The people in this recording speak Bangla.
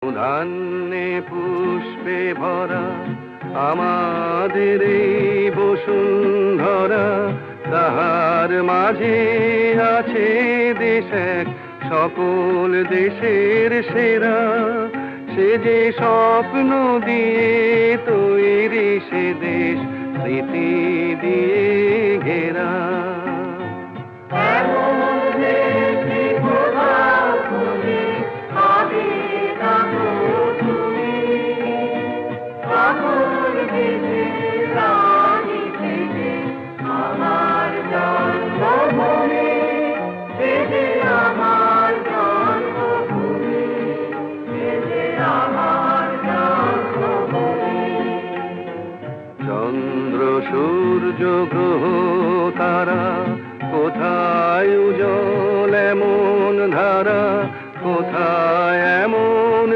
ধান্যে পুষ্পে ভরা আমাদের এই বসুন্ধরা, তাহার মাঝে আছে দেশ এক সকল দেশের সেরা। সে যে স্বপ্ন দিয়ে তৈরি সে দেশ স্মৃতি দিয়ে ঘেরা। চন্দ্র সূর্য গ্রহ তারা কোথায় উজ্জ্বল এমন ধারা, কোথায় এমন